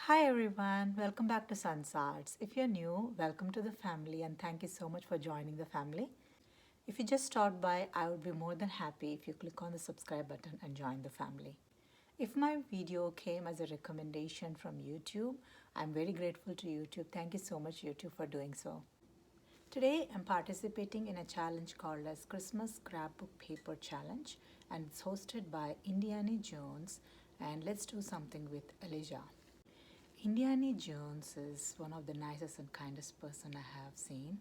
Hi everyone, welcome back to Sun's Arts. If you're new, welcome to the family and thank you so much for joining the family. If you just stopped by, I would be more than happy if you click on the subscribe button and join the family. If my video came as a recommendation from YouTube, I'm very grateful to YouTube. Thank you so much YouTube for doing so. Today I'm participating in a challenge called as Christmas Scrapbook Paper Challenge and it's hosted by Indie-Annie Jones and let's do something with Eliza. Indie-Annie Jones is one of the nicest and kindest person I have seen.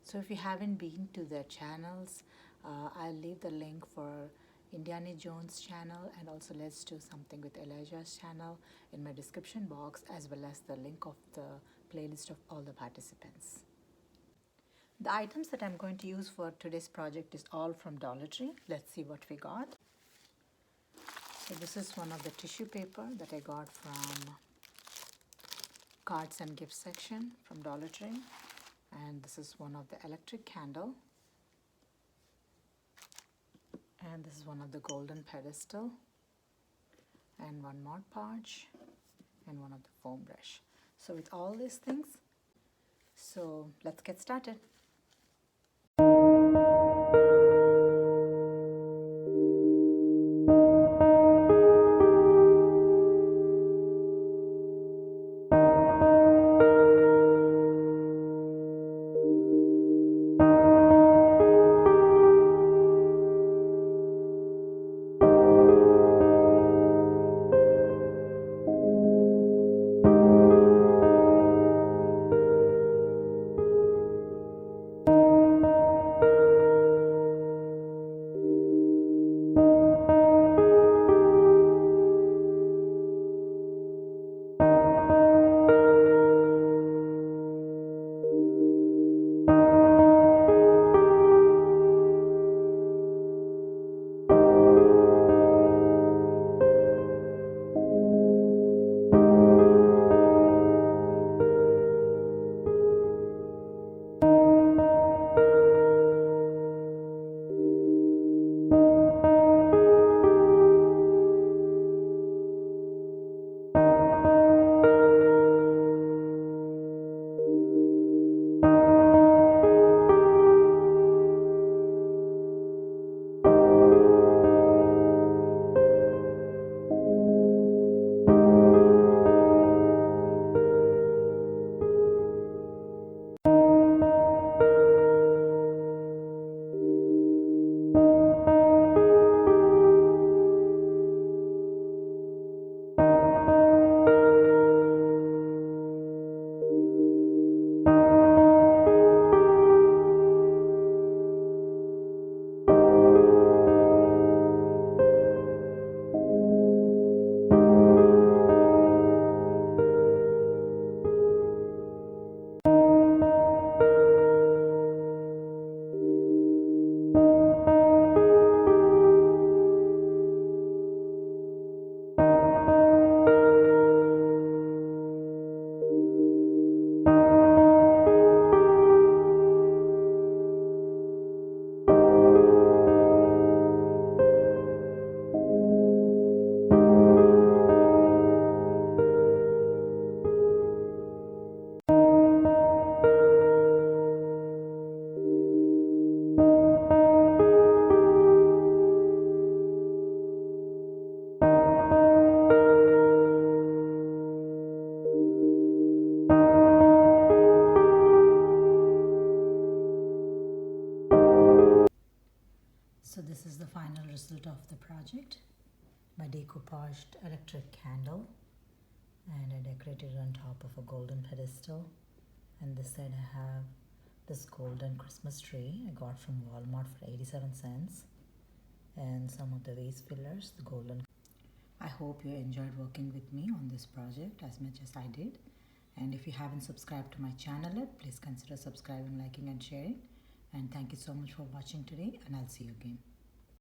So if you haven't been to their channels, I'll leave the link for Indie-Annie Jones channel and also Let's Do Something with Eliza's channel in my description box, as well as the link of the playlist of all the participants. The items that I'm going to use for today's project is all from Dollar Tree. Let's see what we got. So this is one of the tissue paper that I got from cards and gift section from Dollar Tree, and this is one of the electric candle, and this is one of the golden pedestal, and one Mod Podge, and one of the foam brush. So with all these things, so let's get started. So this is the final result of the project. My decoupaged electric candle, and I decorated it on top of a golden pedestal. And this side I have this golden Christmas tree I got from Walmart for 87 cents. And some of the vase fillers, the golden. I hope you enjoyed working with me on this project as much as I did. And if you haven't subscribed to my channel yet, please consider subscribing, liking and sharing. And thank you so much for watching today, and I'll see you again.